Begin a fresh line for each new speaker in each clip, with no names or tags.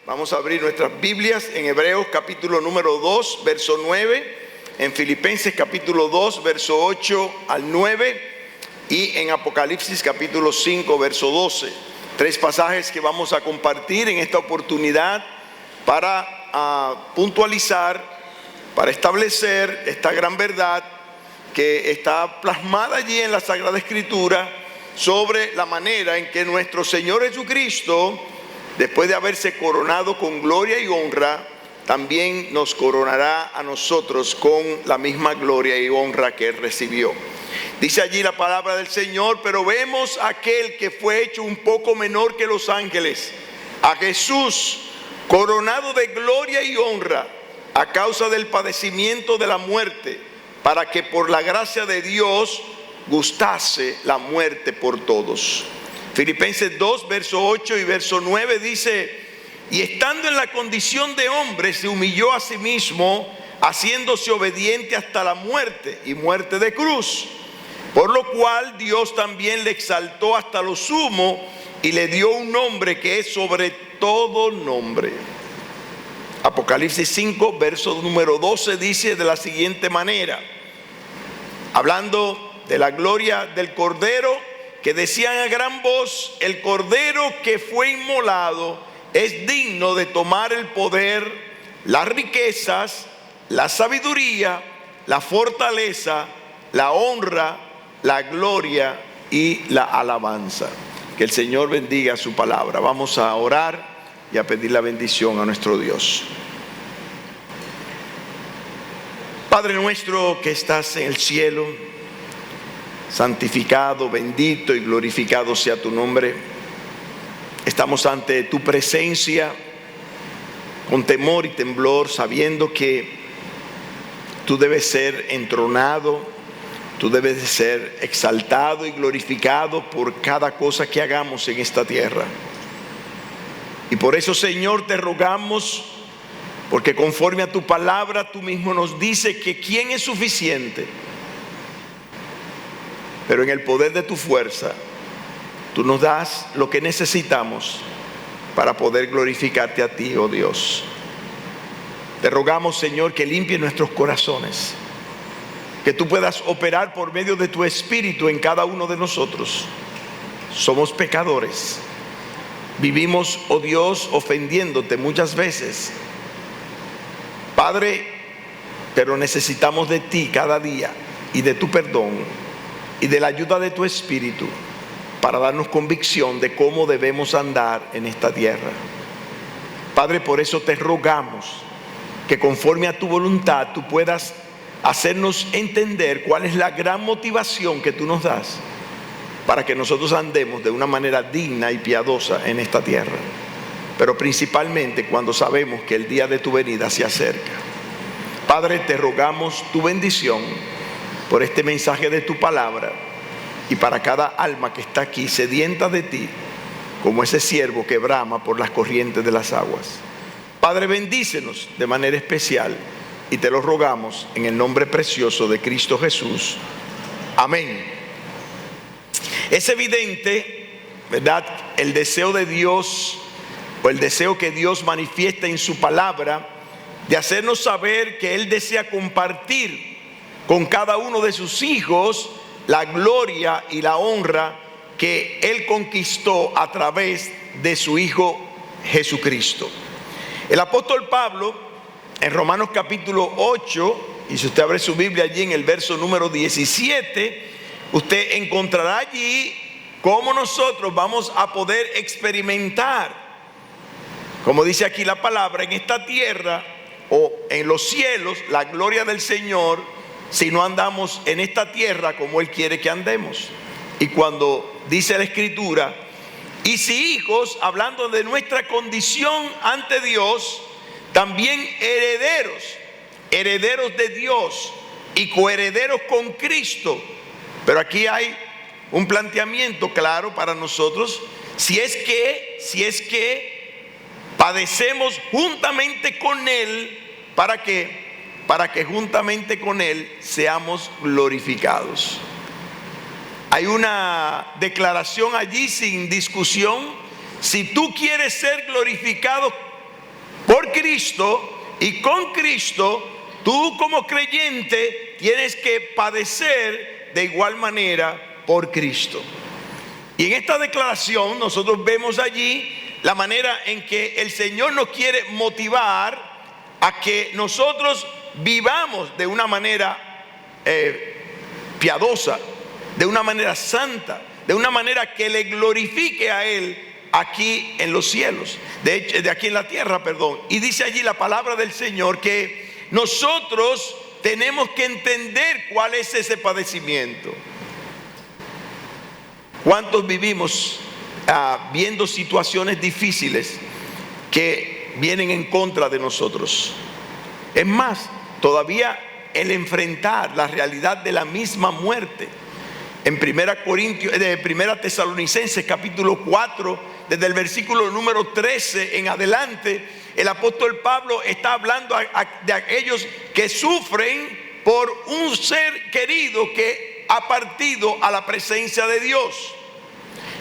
Vamos a abrir nuestras Biblias en Hebreos capítulo número 2, verso 9, en Filipenses capítulo 2, verso 8 al 9 y en Apocalipsis capítulo 5, verso 12. Tres pasajes que vamos a compartir en esta oportunidad para puntualizar, para establecer esta gran verdad que está plasmada allí en la Sagrada Escritura sobre la manera en que nuestro Señor Jesucristo, después de haberse coronado con gloria y honra, también nos coronará a nosotros con la misma gloria y honra que Él recibió. Dice allí la palabra del Señor: pero vemos a aquel que fue hecho un poco menor que los ángeles, a Jesús, coronado de gloria y honra a causa del padecimiento de la muerte, para que por la gracia de Dios gustase la muerte por todos. Filipenses 2, verso 8 y verso 9 dice: y estando en la condición de hombre, se humilló a sí mismo, haciéndose obediente hasta la muerte y muerte de cruz. Por lo cual Dios también le exaltó hasta lo sumo y le dio un nombre que es sobre todo nombre. Apocalipsis 5, verso número 12 dice de la siguiente manera, hablando de la gloria del Cordero, que decían a gran voz: el Cordero que fue inmolado es digno de tomar el poder, las riquezas, la sabiduría, la fortaleza, la honra, la gloria y la alabanza. Que el Señor bendiga su palabra. Vamos a orar y a pedir la bendición a nuestro Dios. Padre nuestro que estás en el cielo, santificado, bendito y glorificado sea tu nombre. Estamos ante tu presencia con temor y temblor, sabiendo que tú debes ser entronado, tú debes de ser exaltado y glorificado por cada cosa que hagamos en esta tierra. Y por eso, Señor, te rogamos, porque conforme a tu palabra tú mismo nos dices que quién es suficiente, pero en el poder de tu fuerza tú nos das lo que necesitamos para poder glorificarte a ti, oh Dios. Te rogamos, Señor, que limpie nuestros corazones, que tú puedas operar por medio de tu Espíritu en cada uno de nosotros. Somos pecadores, vivimos, oh Dios, ofendiéndote muchas veces, Padre, pero necesitamos de ti cada día y de tu perdón y de la ayuda de tu Espíritu para darnos convicción de cómo debemos andar en esta tierra. Padre, por eso te rogamos que conforme a tu voluntad tú puedas hacernos entender cuál es la gran motivación que tú nos das para que nosotros andemos de una manera digna y piadosa en esta tierra, pero principalmente cuando sabemos que el día de tu venida se acerca. Padre, te rogamos tu bendición por este mensaje de tu palabra y para cada alma que está aquí sedienta de ti, como ese siervo que brama por las corrientes de las aguas. Padre, bendícenos de manera especial y te lo rogamos en el nombre precioso de Cristo Jesús. Amén. Es evidente, ¿verdad?, el deseo de Dios, o el deseo que Dios manifiesta en su palabra, de hacernos saber que Él desea compartir con cada uno de sus hijos la gloria y la honra que Él conquistó a través de su Hijo Jesucristo. El apóstol Pablo, en Romanos capítulo 8, y si usted abre su Biblia allí en el verso número 17, usted encontrará allí cómo nosotros vamos a poder experimentar, como dice aquí la palabra, en esta tierra o en los cielos, la gloria del Señor, si no andamos en esta tierra como Él quiere que andemos. Y cuando dice la Escritura, y si hijos, hablando de nuestra condición ante Dios, también herederos, herederos de Dios y coherederos con Cristo. Pero aquí hay un planteamiento claro para nosotros: si es que padecemos juntamente con Él, ¿para qué? Para que juntamente con Él seamos glorificados. Hay una declaración allí sin discusión: si tú quieres ser glorificado por Cristo y con Cristo, tú como creyente tienes que padecer de igual manera por Cristo. Y en esta declaración nosotros vemos allí la manera en que el Señor nos quiere motivar a que nosotros vivamos de una manera piadosa, de una manera santa, de una manera que le glorifique a Él aquí en los cielos, de aquí en la tierra, perdón. Y dice allí la palabra del Señor que nosotros tenemos que entender cuál es ese padecimiento. ¿Cuántos vivimos viendo situaciones difíciles que vienen en contra de nosotros? Es más, todavía el enfrentar la realidad de la misma muerte. En 1 Tesalonicenses capítulo 4, desde el versículo número 13 en adelante, el apóstol Pablo está hablando de aquellos que sufren por un ser querido que ha partido a la presencia de Dios.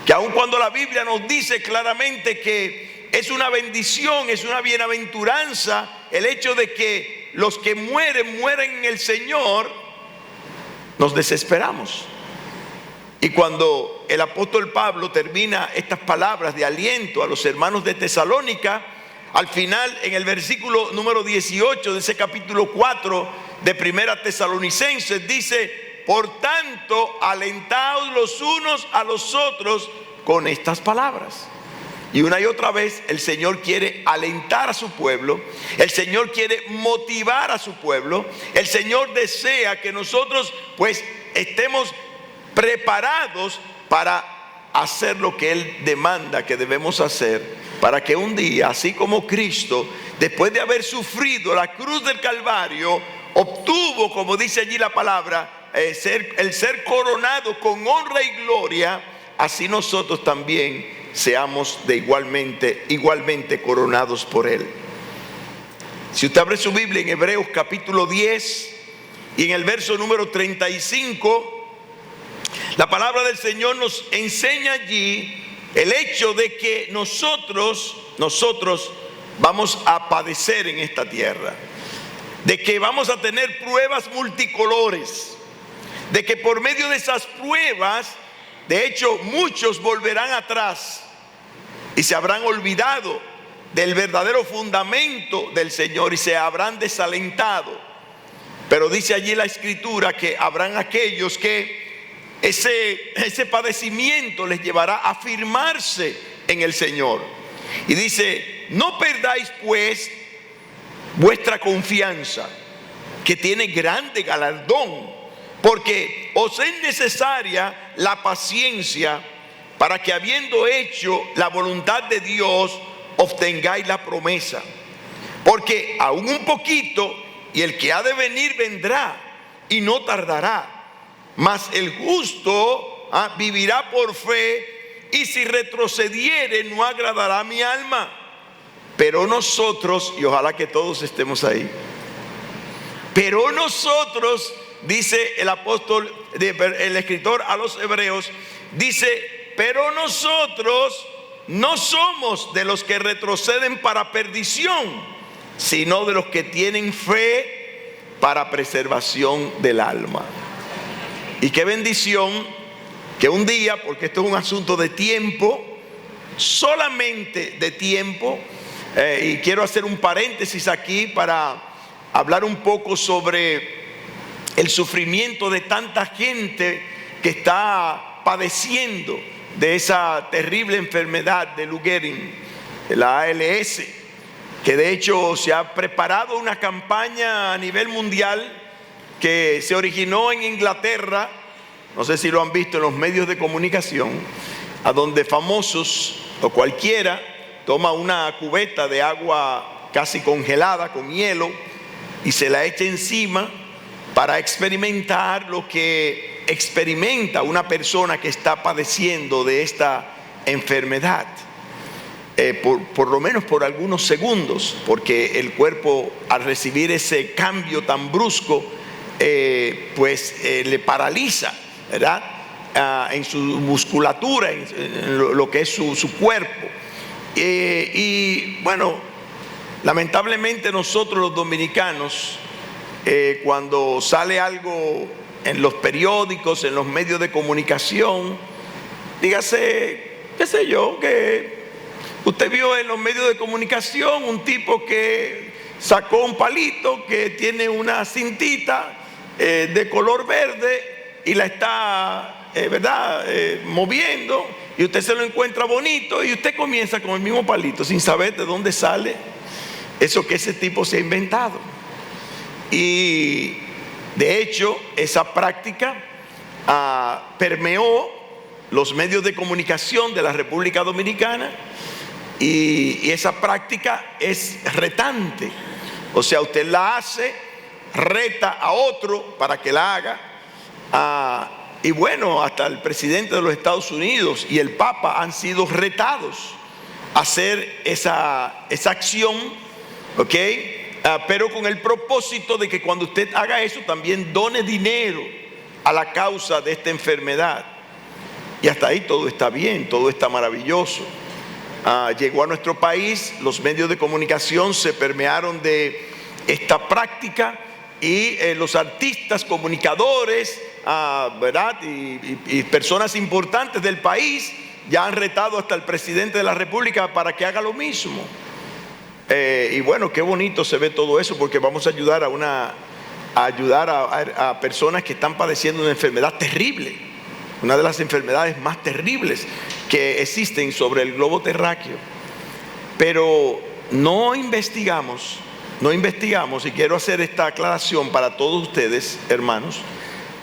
Que aun cuando la Biblia nos dice claramente que es una bendición, es una bienaventuranza el hecho de que los que mueren en el Señor, nos desesperamos. Y cuando el apóstol Pablo termina estas palabras de aliento a los hermanos de Tesalónica, al final en el versículo número 18 de ese capítulo 4 de 1 Tesalonicenses dice: por tanto, alentaos los unos a los otros con estas palabras. Y una y otra vez el Señor quiere alentar a su pueblo, el Señor quiere motivar a su pueblo, el Señor desea que nosotros pues estemos preparados para hacer lo que Él demanda que debemos hacer, para que un día, así como Cristo, después de haber sufrido la cruz del Calvario, obtuvo, como dice allí la palabra, el ser coronado con honra y gloria, así nosotros también seamos de igualmente coronados por Él. Si usted abre su Biblia en Hebreos capítulo 10 y en el verso número 35, la palabra del Señor nos enseña allí el hecho de que nosotros vamos a padecer en esta tierra, de que vamos a tener pruebas multicolores, de que por medio de esas pruebas, de hecho, muchos volverán atrás y se habrán olvidado del verdadero fundamento del Señor y se habrán desalentado. Pero dice allí la Escritura que habrán aquellos que ese padecimiento les llevará a afirmarse en el Señor. Y dice: no perdáis pues vuestra confianza, que tiene grande galardón, porque os es necesaria la paciencia, para que habiendo hecho la voluntad de Dios, obtengáis la promesa. Porque aún un poquito, y el que ha de venir vendrá, y no tardará. Mas el justo vivirá por fe, y si retrocediere no agradará a mi alma. Pero nosotros, y ojalá que todos estemos ahí, pero nosotros, dice el apóstol, el escritor a los hebreos, dice: pero nosotros no somos de los que retroceden para perdición, sino de los que tienen fe para preservación del alma. Y qué bendición que un día, porque esto es un asunto de tiempo, solamente de tiempo, y quiero hacer un paréntesis aquí para hablar un poco sobre el sufrimiento de tanta gente que está padeciendo de esa terrible enfermedad de Lou Gehrig, la ALS, que de hecho se ha preparado una campaña a nivel mundial que se originó en Inglaterra. No sé si lo han visto en los medios de comunicación, a donde famosos o cualquiera toma una cubeta de agua casi congelada con hielo y se la echa encima para experimentar lo que experimenta una persona que está padeciendo de esta enfermedad, por lo menos por algunos segundos, porque el cuerpo, al recibir ese cambio tan brusco, le paraliza, ¿verdad? En su musculatura, en lo que es su cuerpo. Y bueno, Lamentablemente nosotros los dominicanos, cuando sale algo en los periódicos, en los medios de comunicación, dígase, qué sé yo, que usted vio en los medios de comunicación un tipo que sacó un palito que tiene una cintita de color verde y la está, moviendo, y usted se lo encuentra bonito y usted comienza con el mismo palito sin saber de dónde sale eso que ese tipo se ha inventado. Y de hecho esa práctica permeó los medios de comunicación de la República Dominicana, y esa práctica es retante. O sea, usted la hace, reta a otro para que la haga, y bueno, hasta el presidente de los Estados Unidos y el Papa han sido retados a hacer esa acción, ¿ok? Pero con el propósito de que cuando usted haga eso también done dinero a la causa de esta enfermedad. Y hasta ahí todo está bien, todo está maravilloso. Llegó a nuestro país, los medios de comunicación se permearon de esta práctica, y los artistas, comunicadores, ¿verdad? Y personas importantes del país ya han retado hasta el presidente de la República para que haga lo mismo. Y bueno, qué bonito se ve todo eso, porque vamos a ayudar a personas que están padeciendo una enfermedad terrible, una de las enfermedades más terribles que existen sobre el globo terráqueo. Pero no investigamos, y quiero hacer esta aclaración para todos ustedes, hermanos,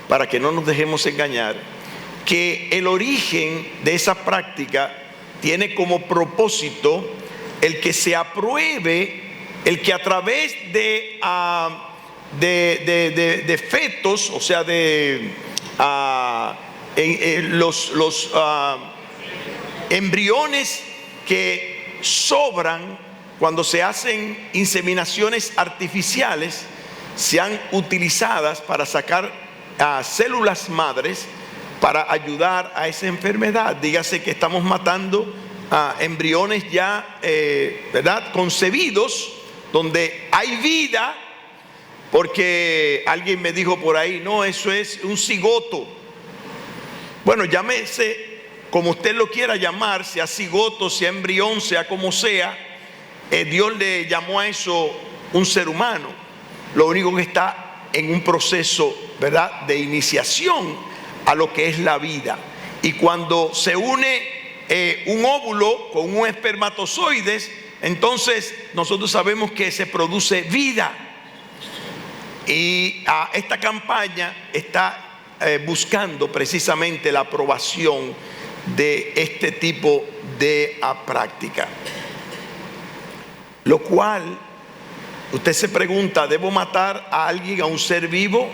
para que no nos dejemos engañar, que el origen de esa práctica tiene como propósito el que se apruebe, el que a través de fetos, o sea, los embriones que sobran cuando se hacen inseminaciones artificiales, sean utilizadas para sacar células madres para ayudar a esa enfermedad. Dígase que estamos matando embriones ya, ¿verdad?, concebidos, donde hay vida, porque alguien me dijo por ahí, no, eso es un cigoto. Bueno, llámese como usted lo quiera llamar, sea cigoto, sea embrión, sea como sea, Dios le llamó a eso un ser humano. Lo único que está en un proceso, ¿verdad?, de iniciación a lo que es la vida. Y cuando se une un óvulo con un espermatozoide, entonces nosotros sabemos que se produce vida. Y esta campaña está buscando precisamente la aprobación de este tipo de práctica. Lo cual, usted se pregunta, ¿debo matar a alguien, a un ser vivo?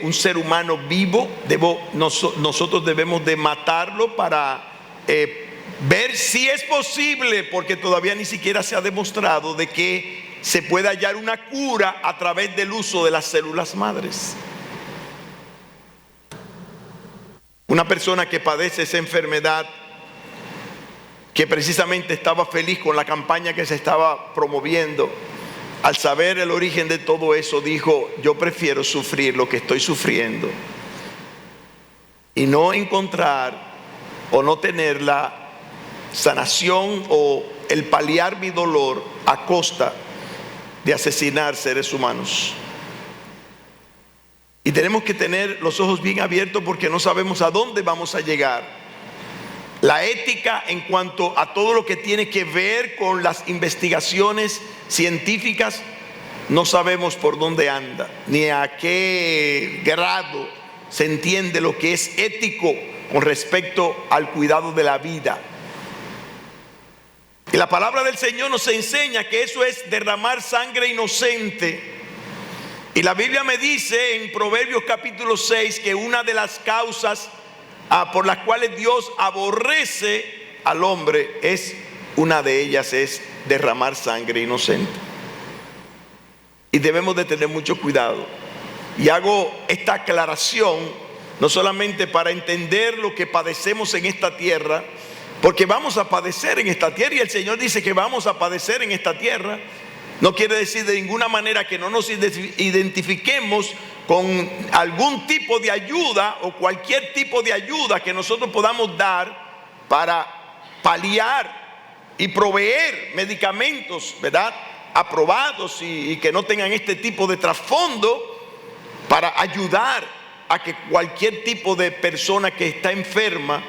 Un ser humano vivo, nosotros debemos de matarlo para ver si es posible, porque todavía ni siquiera se ha demostrado de que se puede hallar una cura a través del uso de las células madres. Una persona que padece esa enfermedad, que precisamente estaba feliz con la campaña que se estaba promoviendo, al saber el origen de todo eso, dijo: yo prefiero sufrir lo que estoy sufriendo y no encontrar o no tener la sanación o el paliar mi dolor a costa de asesinar seres humanos. Y tenemos que tener los ojos bien abiertos, porque no sabemos a dónde vamos a llegar. La ética en cuanto a todo lo que tiene que ver con las investigaciones científicas, no sabemos por dónde anda, ni a qué grado se entiende lo que es ético con respecto al cuidado de la vida. Y la palabra del Señor nos enseña que eso es derramar sangre inocente. Y la Biblia me dice en Proverbios capítulo 6 que una de las causas por las cuales Dios aborrece al hombre, una de ellas es derramar sangre inocente. Y debemos de tener mucho cuidado. Y hago esta aclaración no solamente para entender lo que padecemos en esta tierra, Porque vamos a padecer en esta tierra, y el Señor dice que vamos a padecer en esta tierra. No quiere decir de ninguna manera que no nos identifiquemos con algún tipo de ayuda o cualquier tipo de ayuda que nosotros podamos dar para paliar y proveer medicamentos, ¿verdad?, aprobados y que no tengan este tipo de trasfondo, para ayudar a que cualquier tipo de persona que está enferma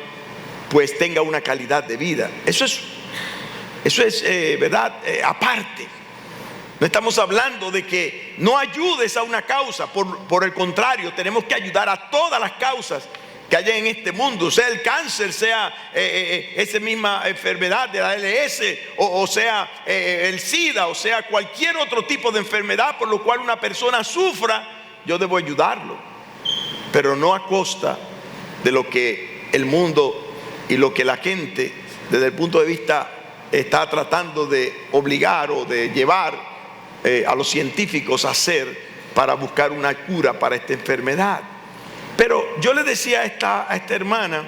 pues tenga una calidad de vida. Eso es ¿verdad?, aparte. No estamos hablando de que no ayudes a una causa, por el contrario, tenemos que ayudar a todas las causas que hay en este mundo, sea el cáncer, sea esa misma enfermedad de la ALS, o sea el SIDA, o sea cualquier otro tipo de enfermedad por lo cual una persona sufra. Yo debo ayudarlo, pero no a costa de lo que el mundo y lo que la gente desde el punto de vista está tratando de obligar o de llevar a los científicos a hacer para buscar una cura para esta enfermedad. Pero yo le decía a esta hermana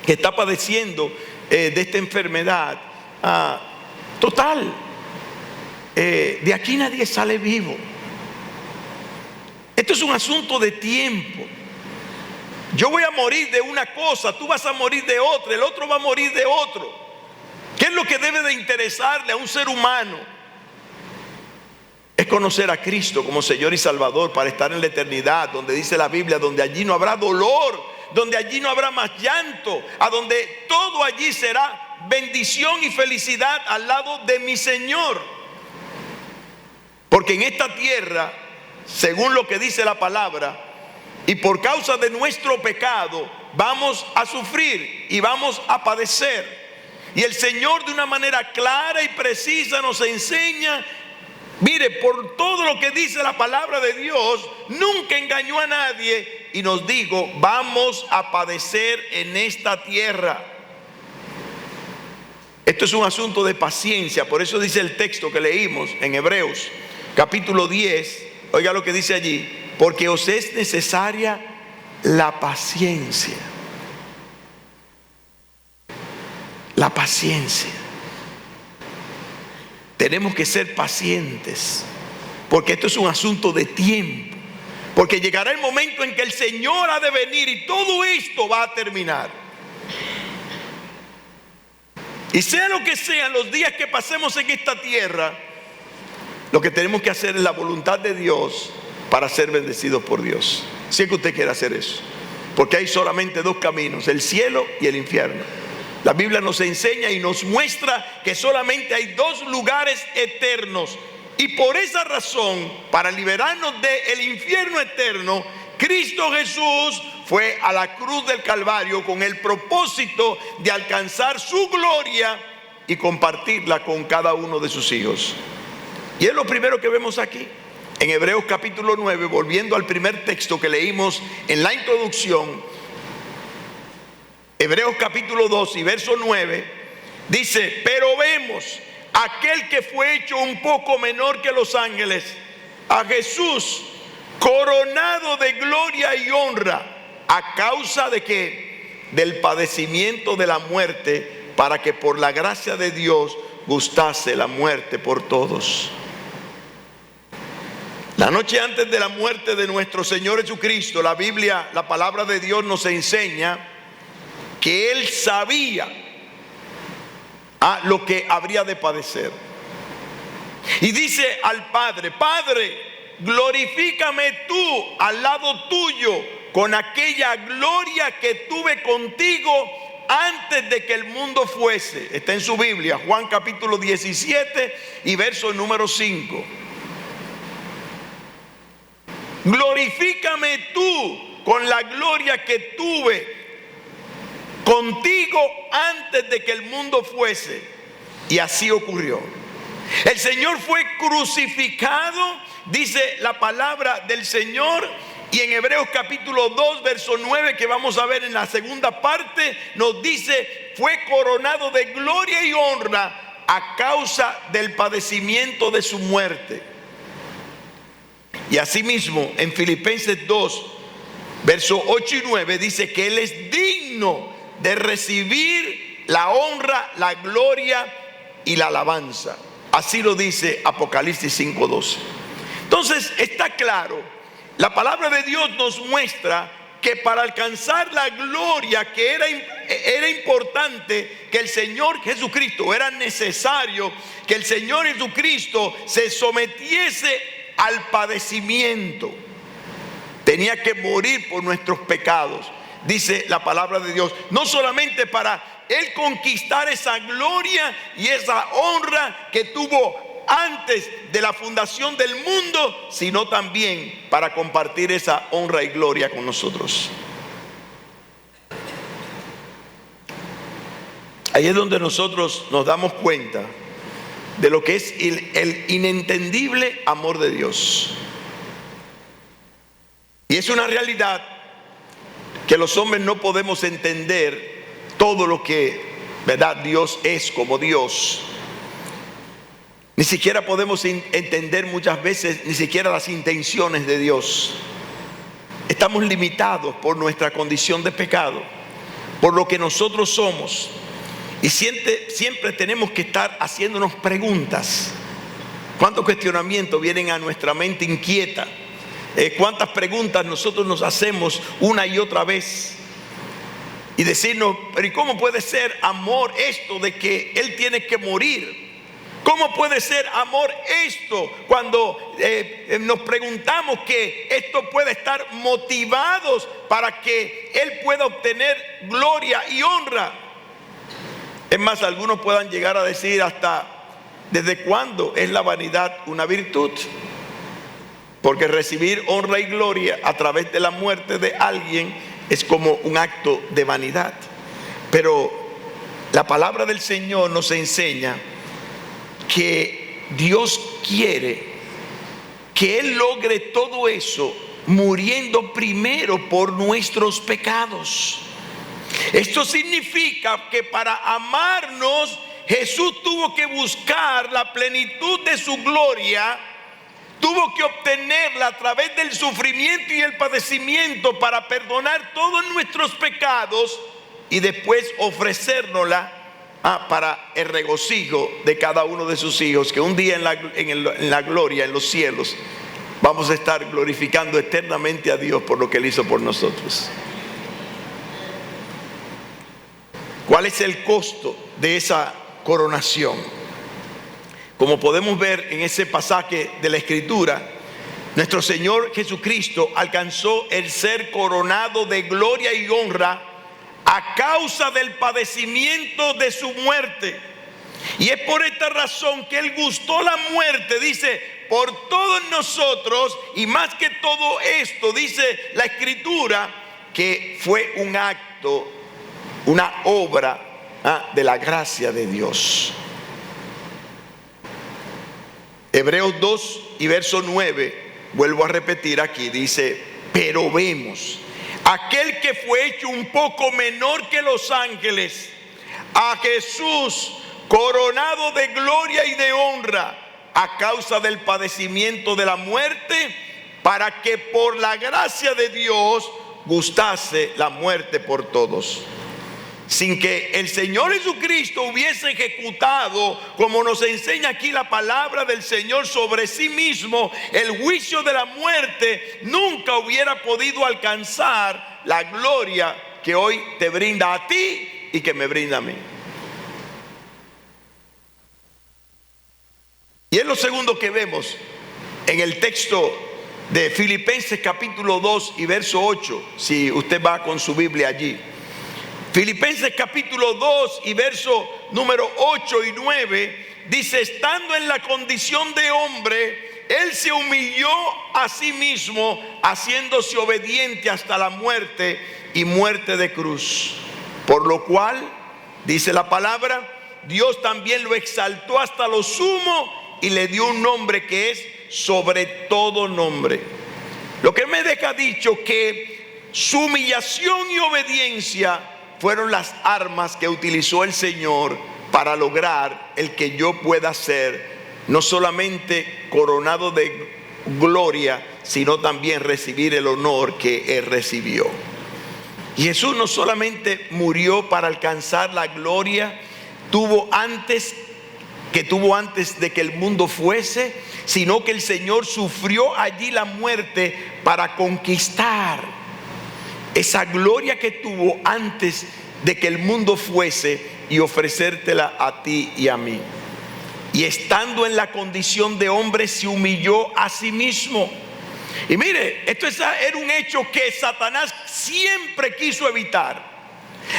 que está padeciendo de esta enfermedad, total, de aquí nadie sale vivo. Esto es un asunto de tiempo. Yo voy a morir de una cosa, tú vas a morir de otra, el otro va a morir de otro. ¿Qué es lo que debe de interesarle a un ser humano? Es conocer a Cristo como Señor y Salvador para estar en la eternidad, donde dice la Biblia, donde allí no habrá dolor, donde allí no habrá más llanto, a donde todo allí será bendición y felicidad al lado de mi Señor. Porque en esta tierra, según lo que dice la palabra, y por causa de nuestro pecado, vamos a sufrir y vamos a padecer. Y el Señor de una manera clara y precisa nos enseña, mire, por todo lo que dice la palabra de Dios, nunca engañó a nadie y nos dijo, vamos a padecer en esta tierra. Esto es un asunto de paciencia, por eso dice el texto que leímos en Hebreos, capítulo 10, oiga lo que dice allí, porque os es necesaria la paciencia. La paciencia. Tenemos que ser pacientes, porque esto es un asunto de tiempo, porque llegará el momento en que el Señor ha de venir y todo esto va a terminar. Y sea lo que sean los días que pasemos en esta tierra, lo que tenemos que hacer es la voluntad de Dios para ser bendecidos por Dios. Si es que usted quiere hacer eso, porque hay solamente dos caminos, el cielo y el infierno. La Biblia nos enseña y nos muestra que solamente hay dos lugares eternos, y por esa razón, para liberarnos del infierno eterno, Cristo Jesús fue a la cruz del Calvario con el propósito de alcanzar su gloria y compartirla con cada uno de sus hijos. Y es lo primero que vemos aquí en Hebreos capítulo 9, volviendo al primer texto que leímos en la introducción. Hebreos capítulo 2 y verso 9 dice, pero vemos aquel que fue hecho un poco menor que los ángeles, a Jesús, coronado de gloria y honra, a causa de que del padecimiento de la muerte, para que por la gracia de Dios gustase la muerte por todos. La noche antes de la muerte de nuestro Señor Jesucristo, la Biblia, la palabra de Dios nos enseña que Él sabía lo que habría de padecer. Y dice al Padre, Padre, glorifícame tú al lado tuyo con aquella gloria que tuve contigo antes de que el mundo fuese. Está en su Biblia, Juan capítulo 17 y verso número 5. Glorifícame tú con la gloria que tuve contigo antes de que el mundo fuese. Y así ocurrió. El Señor fue crucificado, dice la palabra del Señor, y en Hebreos capítulo 2 verso 9, que vamos a ver en la segunda parte, nos dice, fue coronado de gloria y honra a causa del padecimiento de su muerte. Y asimismo en Filipenses 2 versos 8 y 9 dice que Él es digno de recibir la honra, la gloria y la alabanza. Así lo dice Apocalipsis 5:12. Entonces está claro, la palabra de Dios nos muestra que para alcanzar la gloria que era importante que el Señor Jesucristo, era necesario que el Señor Jesucristo se sometiese al padecimiento. Tenía que morir por nuestros pecados, dice la palabra de Dios. No solamente para Él conquistar esa gloria y esa honra que tuvo antes de la fundación del mundo, sino también para compartir esa honra y gloria con nosotros. Ahí es donde nosotros nos damos cuenta de lo que es el inentendible amor de Dios. Y es una realidad que los hombres no podemos entender todo lo que, ¿verdad?, Dios es como Dios. Ni siquiera podemos entender muchas veces ni siquiera las intenciones de Dios. Estamos limitados por nuestra condición de pecado, por lo que nosotros somos. Y siempre tenemos que estar haciéndonos preguntas. ¿Cuántos cuestionamientos vienen a nuestra mente inquieta? ¿Cuántas preguntas nosotros nos hacemos una y otra vez? Y decirnos, pero ¿y cómo puede ser amor esto de que Él tiene que morir? ¿Cómo puede ser amor esto cuando nos preguntamos que esto puede estar motivados para que Él pueda obtener gloria y honra? Es más, algunos puedan llegar a decir hasta, ¿desde cuándo es la vanidad una virtud? Porque recibir honra y gloria a través de la muerte de alguien es como un acto de vanidad. Pero la palabra del Señor nos enseña que Dios quiere que Él logre todo eso muriendo primero por nuestros pecados. Esto significa que para amarnos Jesús tuvo que buscar la plenitud de su gloria, tuvo que obtenerla a través del sufrimiento y el padecimiento para perdonar todos nuestros pecados y después ofrecérnosla para el regocijo de cada uno de sus hijos, que un día en la gloria, en los cielos, vamos a estar glorificando eternamente a Dios por lo que Él hizo por nosotros. ¿Cuál es el costo de esa coronación? Como podemos ver en ese pasaje de la Escritura, nuestro Señor Jesucristo alcanzó el ser coronado de gloria y honra a causa del padecimiento de su muerte. Y es por esta razón que Él gustó la muerte, dice, por todos nosotros. Y más que todo esto, dice la Escritura, que fue un acto, una obra de la gracia de Dios. Hebreos 2 y verso 9, vuelvo a repetir aquí, dice, pero vemos aquel que fue hecho un poco menor que los ángeles, a Jesús coronado de gloria y de honra a causa del padecimiento de la muerte, para que por la gracia de Dios gustase la muerte por todos. Sin que el Señor Jesucristo hubiese ejecutado, como nos enseña aquí la palabra del Señor, sobre sí mismo el juicio de la muerte, nunca hubiera podido alcanzar la gloria que hoy te brinda a ti y que me brinda a mí. Y es lo segundo que vemos en el texto de Filipenses capítulo 2 y verso 8, si usted va con su Biblia allí. Filipenses capítulo 2 y verso número 8 y 9 dice, estando en la condición de hombre, Él se humilló a sí mismo, haciéndose obediente hasta la muerte y muerte de cruz. Por lo cual, dice la palabra, Dios también lo exaltó hasta lo sumo y le dio un nombre que es sobre todo nombre. Lo que me deja dicho que su humillación y obediencia fueron las armas que utilizó el Señor para lograr el que yo pueda ser no solamente coronado de gloria, sino también recibir el honor que Él recibió. Y Jesús no solamente murió para alcanzar la gloria, tuvo antes de que el mundo fuese, sino que el Señor sufrió allí la muerte para conquistar esa gloria que tuvo antes de que el mundo fuese y ofrecértela a ti y a mí. Y estando en la condición de hombre, se humilló a sí mismo. Y mire, esto era un hecho que Satanás siempre quiso evitar.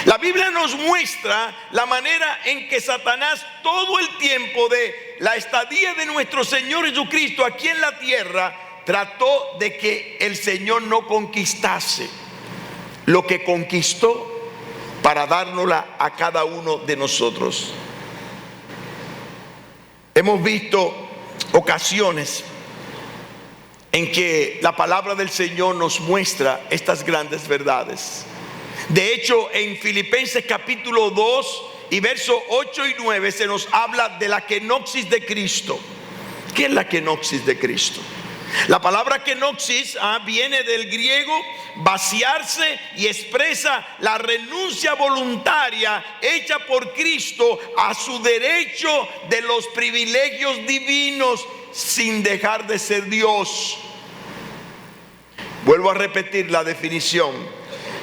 La Biblia nos muestra la manera en que Satanás todo el tiempo de la estadía de nuestro Señor Jesucristo aquí en la tierra trató de que el Señor no conquistase lo que conquistó para dárnosla a cada uno de nosotros. Hemos visto ocasiones en que la palabra del Señor nos muestra estas grandes verdades. De hecho, en Filipenses capítulo 2 y versos 8 y 9 se nos habla de la kenosis de Cristo. ¿Qué es la kenosis de Cristo? La palabra kenosis viene del griego vaciarse y expresa la renuncia voluntaria hecha por Cristo a su derecho de los privilegios divinos sin dejar de ser Dios. Vuelvo a repetir la definición.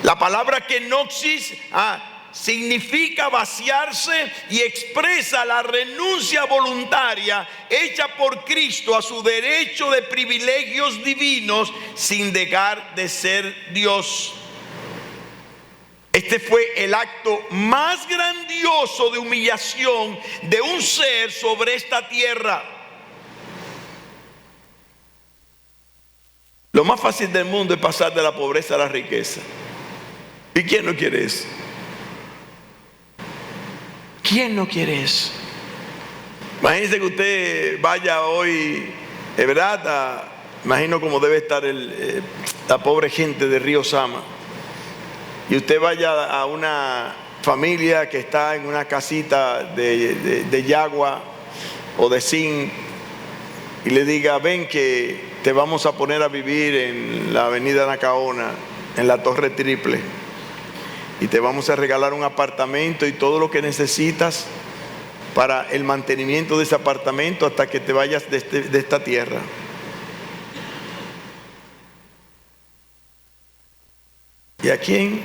La palabra kenosis significa vaciarse y expresa la renuncia voluntaria hecha por Cristo a su derecho de privilegios divinos sin dejar de ser Dios. Este fue el acto más grandioso de humillación de un ser sobre esta tierra. Lo más fácil del mundo es pasar de la pobreza a la riqueza. ¿Y quién no quiere eso? ¿Quién no quiere eso? Imagínese que usted vaya hoy, es verdad, imagino cómo debe estar la pobre gente de Río Sama. Y usted vaya a una familia que está en una casita de yagua o de zinc y le diga: ven que te vamos a poner a vivir en la avenida Nacaona, en la Torre Triple, y te vamos a regalar un apartamento y todo lo que necesitas para el mantenimiento de ese apartamento hasta que te vayas de esta tierra. ¿Y a quién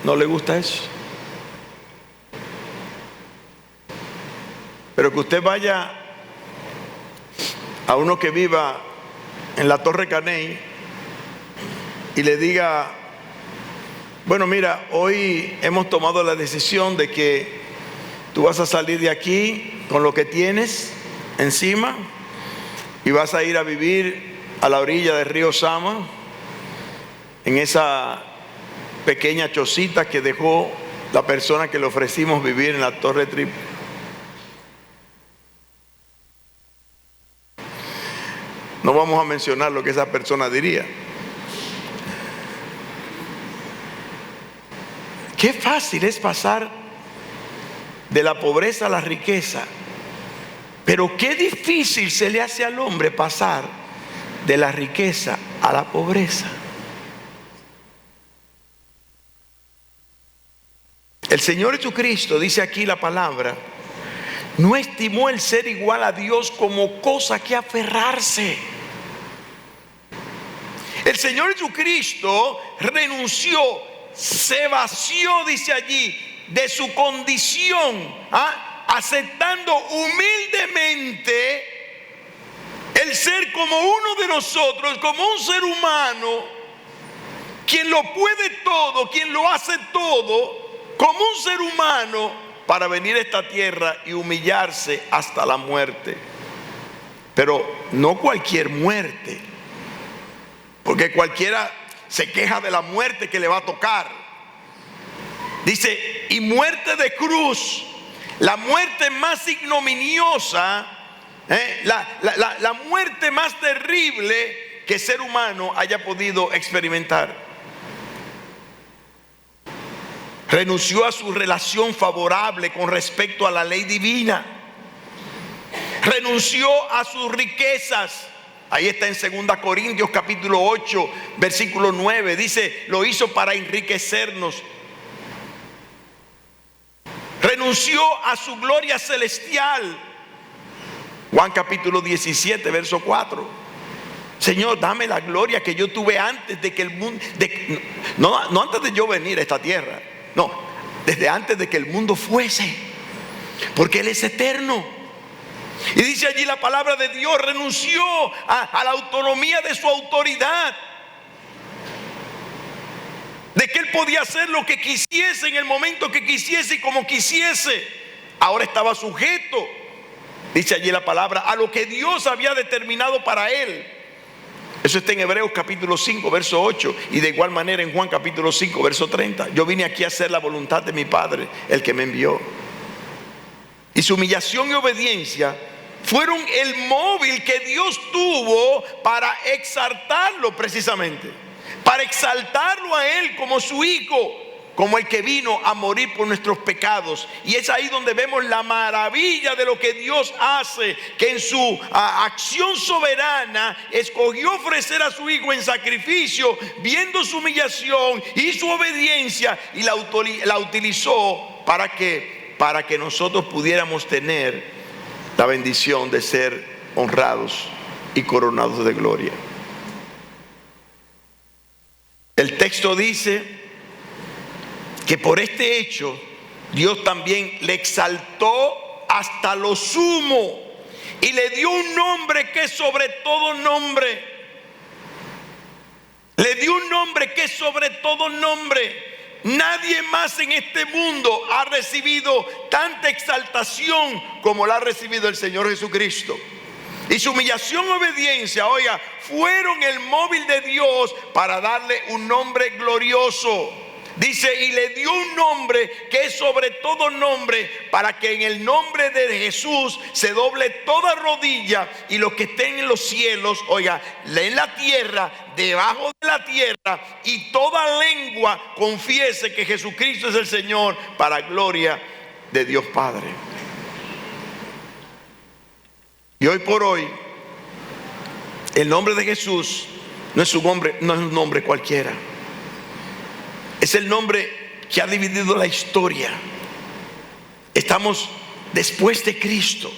no le gusta eso? Pero que usted vaya a uno que viva en la Torre Caney y le diga: bueno, mira, hoy hemos tomado la decisión de que tú vas a salir de aquí con lo que tienes encima y vas a ir a vivir a la orilla del río Sama, en esa pequeña chocita que dejó la persona que le ofrecimos vivir en la Torre Triple. No vamos a mencionar lo que esa persona diría. Qué fácil es pasar de la pobreza a la riqueza, pero qué difícil se le hace al hombre pasar de la riqueza a la pobreza. El Señor Jesucristo, dice aquí la palabra, no estimó el ser igual a Dios como cosa que aferrarse. El Señor Jesucristo renunció, se vació, dice allí, de su condición, aceptando humildemente el ser como uno de nosotros, como un ser humano, quien lo puede todo, quien lo hace todo, como un ser humano, para venir a esta tierra y humillarse hasta la muerte. Pero no cualquier muerte, porque cualquiera se queja de la muerte que le va a tocar. Dice: y muerte de cruz, la muerte más ignominiosa, la muerte más terrible que ser humano haya podido experimentar. Renunció a su relación favorable con respecto a la ley divina. Renunció a sus riquezas Ahí está en 2 Corintios capítulo 8, versículo 9. Dice, lo hizo para enriquecernos. Renunció a su gloria celestial. Juan capítulo 17, verso 4. Señor, dame la gloria que yo tuve antes de que el mundo, no antes de yo venir a esta tierra, no, desde antes de que el mundo fuese, porque Él es eterno. Y dice allí la palabra de Dios, renunció a la autonomía de su autoridad, de que Él podía hacer lo que quisiese en el momento que quisiese y como quisiese. Ahora estaba sujeto, dice allí la palabra, a lo que Dios había determinado para Él. Eso está en Hebreos capítulo 5, verso 8, y de igual manera en Juan capítulo 5, verso 30. Yo vine aquí a hacer la voluntad de mi Padre, el que me envió. Y su humillación y obediencia fueron el móvil que Dios tuvo para exaltarlo precisamente, para exaltarlo a Él como su Hijo, como el que vino a morir por nuestros pecados. Y es ahí donde vemos la maravilla de lo que Dios hace, que en su acción soberana escogió ofrecer a su Hijo en sacrificio, viendo su humillación y su obediencia, y la utilizó para que nosotros pudiéramos tener la bendición de ser honrados y coronados de gloria. El texto dice que por este hecho Dios también le exaltó hasta lo sumo y le dio un nombre que es sobre todo nombre. Le dio un nombre que es sobre todo nombre. Nadie más en este mundo ha recibido tanta exaltación como la ha recibido el Señor Jesucristo. Y su humillación y obediencia, oiga, fueron el móvil de Dios para darle un nombre glorioso. Dice, y le dio un nombre que es sobre todo nombre, para que en el nombre de Jesús se doble toda rodilla, y los que estén en los cielos, oiga, en la tierra, debajo de la tierra, y toda lengua confiese que Jesucristo es el Señor, para gloria de Dios Padre. Y hoy por hoy, el nombre de Jesús no es un nombre cualquiera. Es el nombre que ha dividido la historia. Estamos después de Cristo.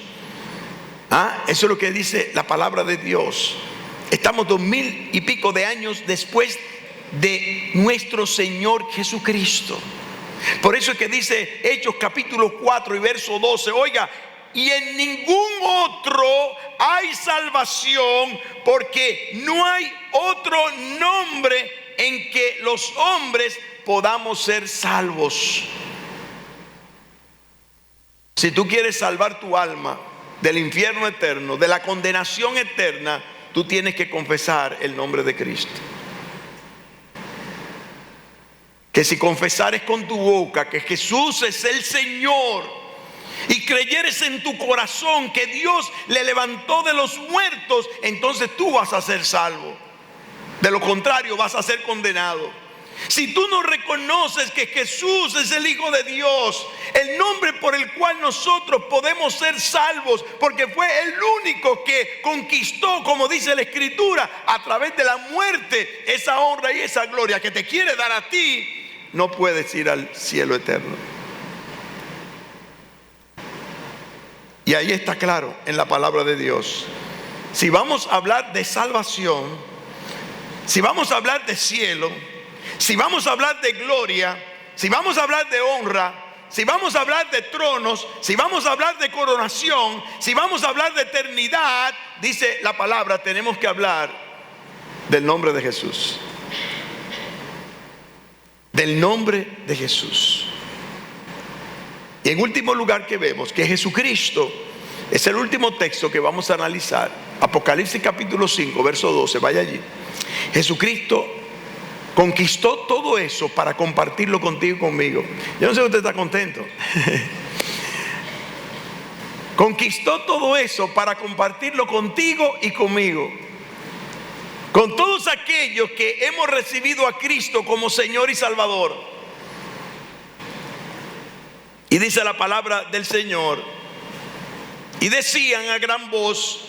Eso es lo que dice la palabra de Dios. Estamos 2000 y pico de años después de nuestro Señor Jesucristo. Por eso es que dice Hechos capítulo 4 y verso 12. Oiga, y en ningún otro hay salvación, porque no hay otro nombre en que los hombres podamos ser salvos. Si tú quieres salvar tu alma del infierno eterno, de la condenación eterna, tú tienes que confesar el nombre de Cristo. Que si confesares con tu boca que Jesús es el Señor, y creyeres en tu corazón que Dios le levantó de los muertos, entonces tú vas a ser salvo. De lo contrario, vas a ser condenado. Si tú no reconoces que Jesús es el Hijo de Dios, el nombre por el cual nosotros podemos ser salvos, porque fue el único que conquistó, como dice la Escritura, a través de la muerte, esa honra y esa gloria que te quiere dar a ti, no puedes ir al cielo eterno. Y ahí está claro en la palabra de Dios. Si vamos a hablar de salvación, si vamos a hablar de cielo, si vamos a hablar de gloria, si vamos a hablar de honra, si vamos a hablar de tronos, si vamos a hablar de coronación, si vamos a hablar de eternidad, dice la palabra, tenemos que hablar del nombre de Jesús. Del nombre de Jesús. Y en último lugar que vemos que Jesucristo es el último texto que vamos a analizar. Apocalipsis capítulo 5, verso 12, vaya allí. Jesucristo conquistó todo eso para compartirlo contigo y conmigo. Yo no sé si usted está contento. Conquistó todo eso para compartirlo contigo y conmigo. Con todos aquellos que hemos recibido a Cristo como Señor y Salvador. Y dice la palabra del Señor, y decían a gran voz,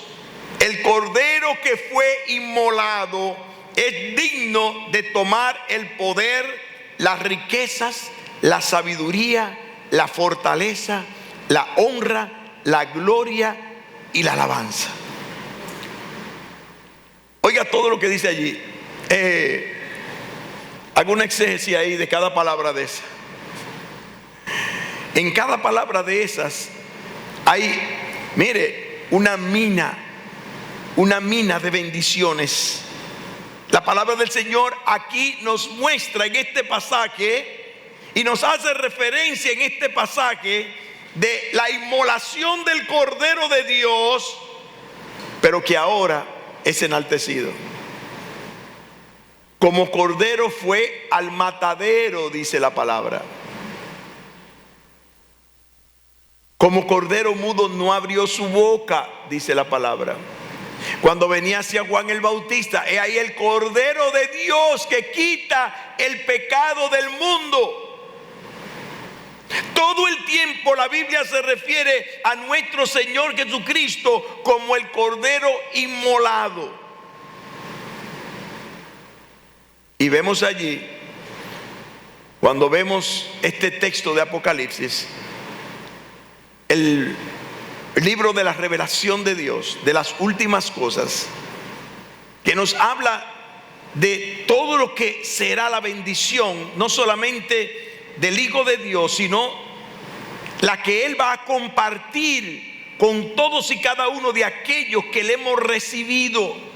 El cordero que fue inmolado es digno de tomar el poder, las riquezas, la sabiduría, la fortaleza, la honra, la gloria y la alabanza. Oiga todo lo que dice allí. Hago una exégesis ahí de cada palabra de esas. En cada palabra de esas hay, mire, una mina de bendiciones. La palabra del Señor aquí nos muestra en este pasaje y nos hace referencia en este pasaje de la inmolación del Cordero de Dios, pero que ahora es enaltecido. Como cordero fue al matadero, dice la palabra. Como cordero mudo no abrió su boca, dice la palabra. Cuando venía hacia Juan el Bautista, he ahí el Cordero de Dios que quita el pecado del mundo. Todo el tiempo la Biblia se refiere a nuestro Señor Jesucristo como el Cordero inmolado. Y vemos allí, cuando vemos este texto de Apocalipsis, el libro de la revelación de Dios, de las últimas cosas, que nos habla de todo lo que será la bendición, no solamente del Hijo de Dios, sino la que Él va a compartir con todos y cada uno de aquellos que le hemos recibido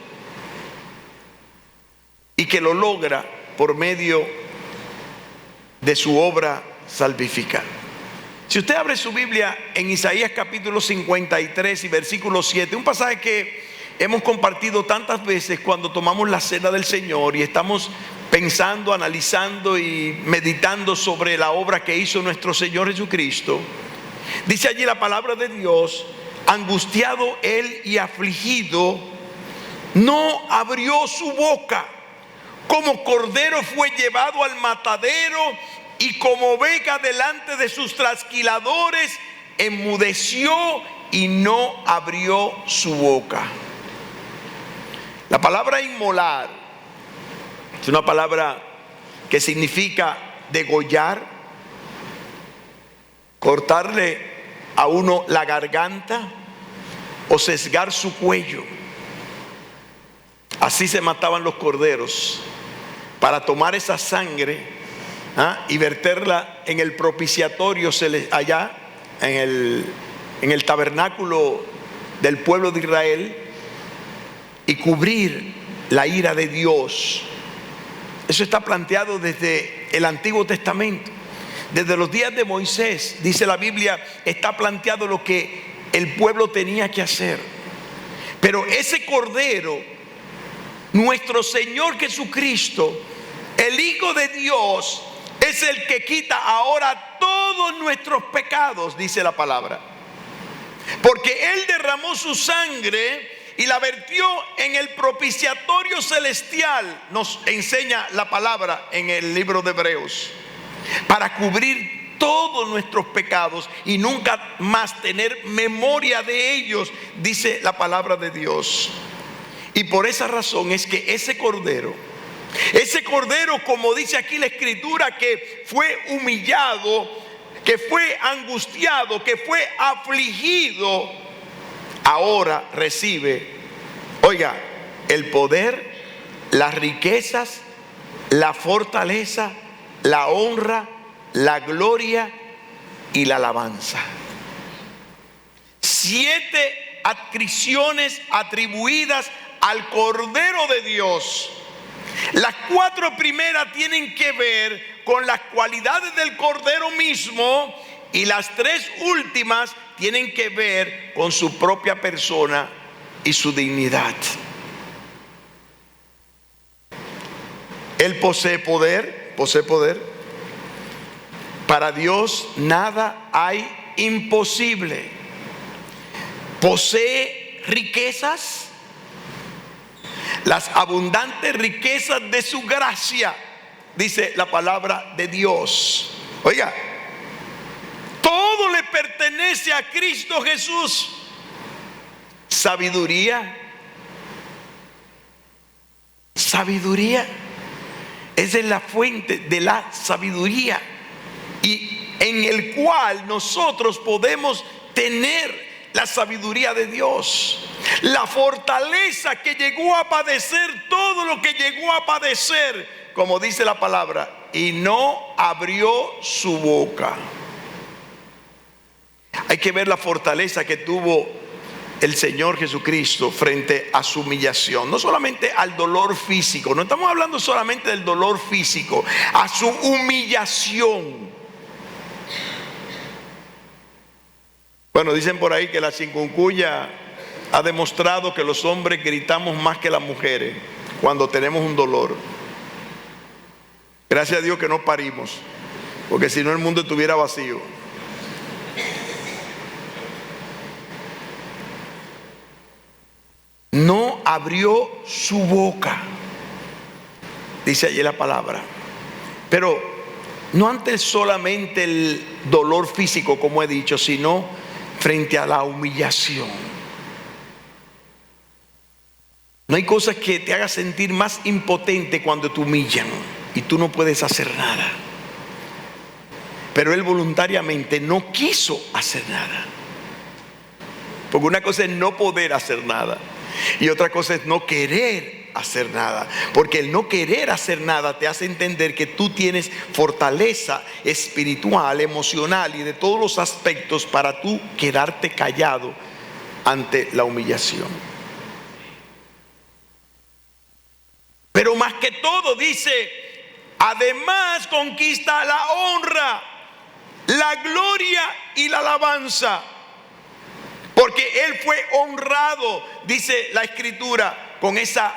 y que lo logra por medio de su obra salvífica. Si usted abre su Biblia en Isaías capítulo 53 y versículo 7, un pasaje que hemos compartido tantas veces cuando tomamos la cena del Señor y estamos pensando, analizando y meditando sobre la obra que hizo nuestro Señor Jesucristo, dice allí la palabra de Dios: angustiado él y afligido, no abrió su boca. Como cordero fue llevado al matadero, y como oveja delante de sus trasquiladores, enmudeció y no abrió su boca. La palabra inmolar es una palabra que significa degollar, cortarle a uno la garganta o sesgar su cuello. Así se mataban los corderos, para tomar esa sangre y verterla en el propiciatorio allá en el tabernáculo del pueblo de Israel y cubrir la ira de Dios. Eso está planteado desde el Antiguo Testamento. Desde los días de Moisés, dice la Biblia, está planteado lo que el pueblo tenía que hacer. Pero ese cordero, nuestro Señor Jesucristo, el Hijo de Dios, es el que quita ahora todos nuestros pecados, dice la palabra. Porque Él derramó su sangre y la vertió en el propiciatorio celestial, nos enseña la palabra en el libro de Hebreos, para cubrir todos nuestros pecados y nunca más tener memoria de ellos, dice la palabra de Dios. Y por esa razón es que ese cordero, como dice aquí la escritura, que fue humillado, que fue angustiado, que fue afligido, ahora recibe, oiga, el poder, las riquezas, la fortaleza, la honra, la gloria y la alabanza. 7 adscripciones atribuidas al Cordero de Dios. Las 4 primeras tienen que ver con las cualidades del Cordero mismo, y las 3 últimas tienen que ver con su propia persona y su dignidad. Él posee poder. Para Dios nada hay imposible. Posee riquezas, las abundantes riquezas de su gracia, dice la palabra de Dios. Oiga, todo le pertenece a Cristo Jesús. Sabiduría, sabiduría. Esa es la fuente de la sabiduría, y en el cual nosotros podemos tener la sabiduría de Dios, la fortaleza que llegó a padecer todo lo que llegó a padecer, como dice la palabra, y no abrió su boca. Hay que ver la fortaleza que tuvo el Señor Jesucristo frente a su humillación, no solamente al dolor físico, no estamos hablando solamente del dolor físico, a su humillación. Bueno, dicen por ahí que la chikungunya ha demostrado que los hombres gritamos más que las mujeres cuando tenemos un dolor. Gracias a Dios que no parimos, porque si no el mundo estuviera vacío. No abrió su boca, dice allí la palabra. Pero no ante solamente el dolor físico, como he dicho, sino frente a la humillación. No hay cosas que te hagan sentir más impotente cuando te humillan y tú no puedes hacer nada. Pero él voluntariamente no quiso hacer nada. Porque una cosa es no poder hacer nada y otra cosa es no querer hacer nada. Porque el no querer hacer nada te hace entender que tú tienes fortaleza espiritual, emocional y de todos los aspectos para tú quedarte callado ante la humillación. Pero más que todo dice, además conquista la honra, la gloria y la alabanza. Porque él fue honrado, dice la escritura, con esa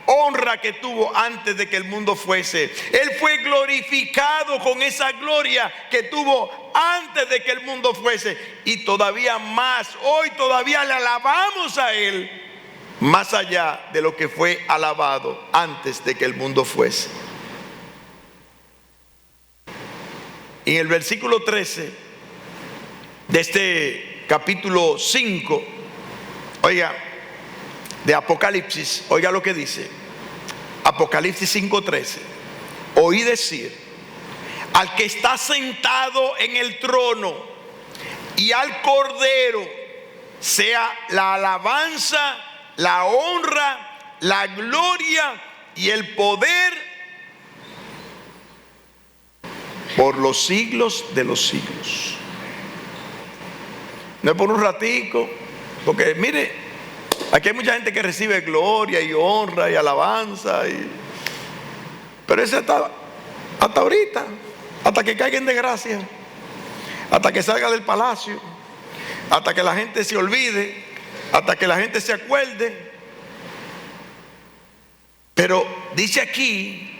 honra que tuvo antes de que el mundo fuese. Él fue glorificado con esa gloria que tuvo antes de que el mundo fuese. Y todavía más, hoy todavía le alabamos a él, más allá de lo que fue alabado antes de que el mundo fuese. En el versículo 13 de este capítulo 5, oiga, de Apocalipsis, oiga lo que dice Apocalipsis 5:13. Oí decir al que está sentado en el trono y al Cordero sea la alabanza, la honra, la gloria y el poder por los siglos de los siglos. No es por un ratico, porque mire, aquí hay mucha gente que recibe gloria y honra y alabanza, pero ese hasta ahorita, hasta que caiga en desgracia, hasta que salga del palacio, hasta que la gente se olvide, hasta que la gente se acuerde. Pero dice aquí,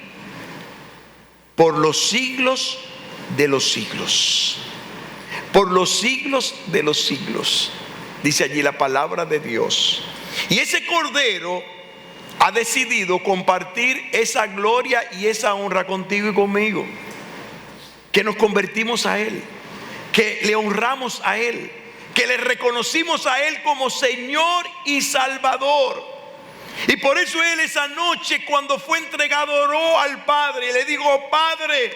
por los siglos de los siglos. Por los siglos de los siglos, dice allí la palabra de Dios. Y ese Cordero ha decidido compartir esa gloria y esa honra contigo y conmigo. Que nos convertimos a Él, que le honramos a Él, que le reconocimos a Él como Señor y Salvador. Y por eso Él esa noche, cuando fue entregado, oró al Padre y le dijo: Padre,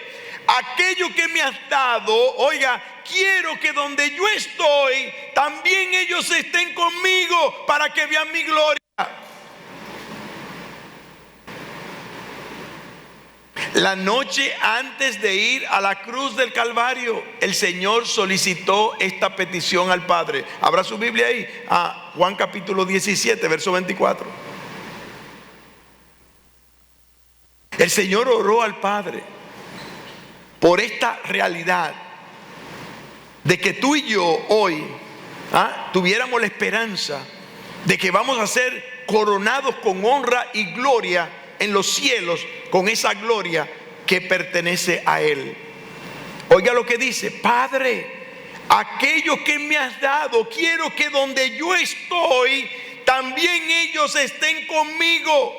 aquello que me has dado, oiga, quiero que donde yo estoy, también ellos estén conmigo para que vean mi gloria. La noche antes de ir a la cruz del Calvario, el Señor solicitó esta petición al Padre. Abra su Biblia ahí, a Juan capítulo 17, verso 24. El Señor oró al Padre por esta realidad de que tú y yo hoy tuviéramos la esperanza de que vamos a ser coronados con honra y gloria en los cielos, con esa gloria que pertenece a Él. Oiga lo que dice: Padre, aquello que me has dado, quiero que donde yo estoy, también ellos estén conmigo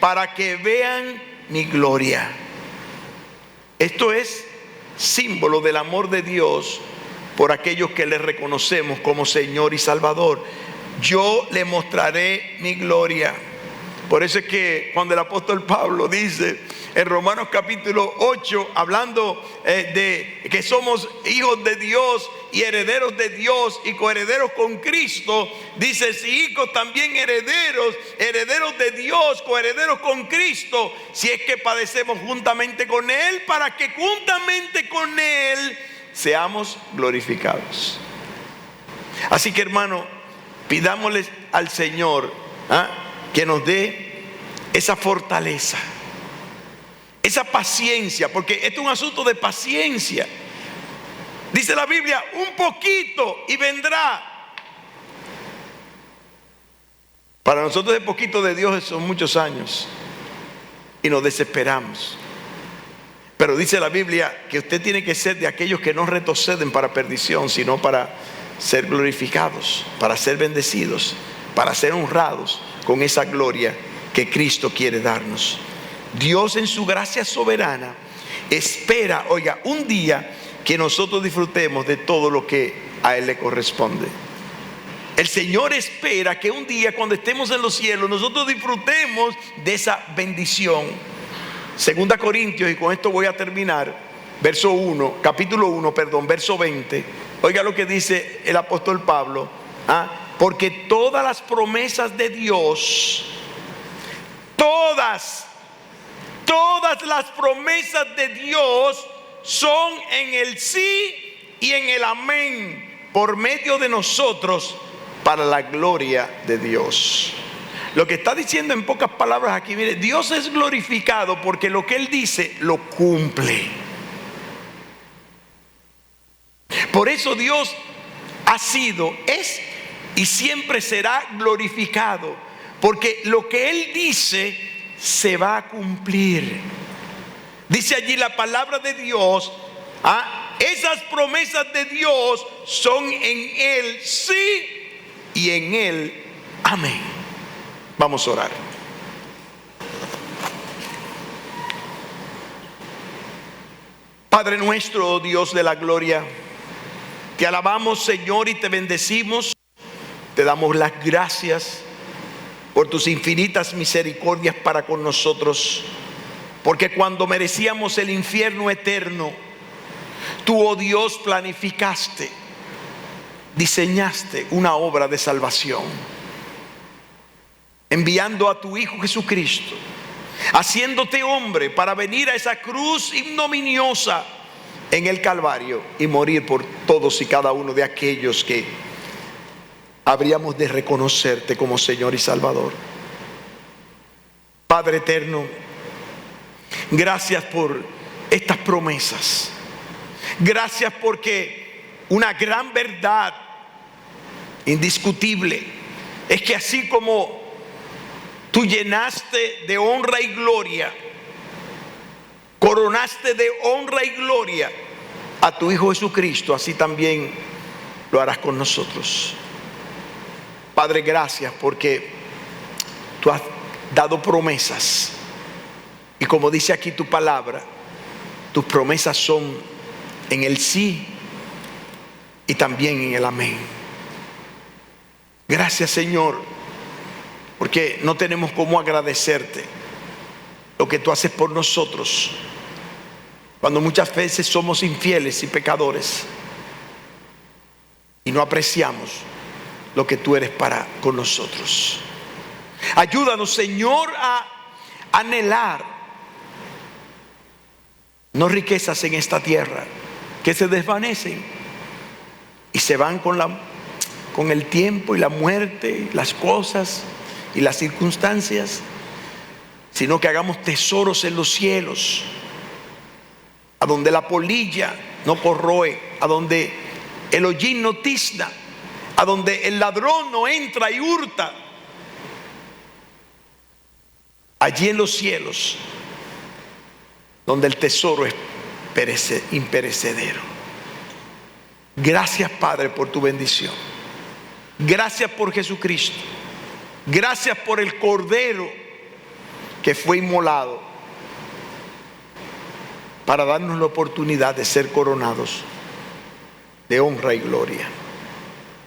para que vean mi gloria. Esto es símbolo del amor de Dios por aquellos que le reconocemos como Señor y Salvador. Yo le mostraré mi gloria. Por eso es que cuando el apóstol Pablo dice en Romanos capítulo 8, hablando de que somos hijos de Dios y herederos de Dios y coherederos con Cristo, dice: si hijos también herederos, herederos de Dios, coherederos con Cristo, si es que padecemos juntamente con Él, para que juntamente con Él seamos glorificados. Así que, hermano, pidámosle al Señor que nos dé esa fortaleza, esa paciencia, porque esto es un asunto de paciencia. Dice la Biblia: un poquito y vendrá. Para nosotros el poquito de Dios son muchos años y nos desesperamos. Pero dice la Biblia que usted tiene que ser de aquellos que no retroceden para perdición, sino para ser glorificados, para ser bendecidos, para ser honrados con esa gloria que Cristo quiere darnos. Dios, en su gracia soberana, espera, oiga, un día que nosotros disfrutemos de todo lo que a Él le corresponde. El Señor espera que un día, cuando estemos en los cielos, nosotros disfrutemos de esa bendición. Segunda Corintios, y con esto voy a terminar, capítulo 1, verso 20. Oiga lo que dice el apóstol Pablo: porque todas las promesas de Dios, todas las promesas de Dios son en el sí y en el amén, por medio de nosotros, para la gloria de Dios. Lo que está diciendo en pocas palabras aquí, mire, Dios es glorificado porque lo que Él dice lo cumple. Por eso Dios ha sido, es y siempre será glorificado, porque lo que Él dice se va a cumplir. Dice allí la palabra de Dios: esas promesas de Dios son en Él sí y en Él amén. Vamos a orar. Padre nuestro, Dios de la gloria, te alabamos, Señor, y te bendecimos. Te damos las gracias por tus infinitas misericordias para con nosotros, porque cuando merecíamos el infierno eterno, tú, oh Dios, planificaste, diseñaste una obra de salvación, enviando a tu Hijo Jesucristo, haciéndote hombre para venir a esa cruz ignominiosa en el Calvario y morir por todos y cada uno de aquellos que habríamos de reconocerte como Señor y Salvador. Padre eterno, gracias por estas promesas. Gracias porque una gran verdad indiscutible es que así como tú llenaste de honra y gloria, coronaste de honra y gloria a tu Hijo Jesucristo, así también lo harás con nosotros. Padre, gracias porque tú has dado promesas, y como dice aquí tu palabra, tus promesas son en el sí y también en el amén. Gracias, Señor, porque no tenemos cómo agradecerte lo que tú haces por nosotros, cuando muchas veces somos infieles y pecadores y no apreciamos lo que tú eres para con nosotros. Ayúdanos, Señor, a anhelar no riquezas en esta tierra que se desvanecen y se van con el tiempo y la muerte, las cosas y las circunstancias, sino que hagamos tesoros en los cielos, a donde la polilla no corroe, a donde el hollín no tizna, a donde el ladrón no entra y hurta. Allí en los cielos, donde el tesoro es imperecedero. Gracias, Padre, por tu bendición. Gracias por Jesucristo. Gracias por el Cordero que fue inmolado para darnos la oportunidad de ser coronados de honra y gloria.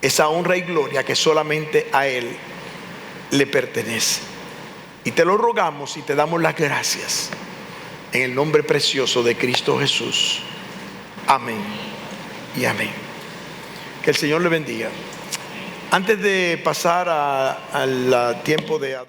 Esa honra y gloria que solamente a Él le pertenece. Y te lo rogamos y te damos las gracias en el nombre precioso de Cristo Jesús. Amén y amén. Que el Señor le bendiga. Antes de pasar al tiempo de adoración.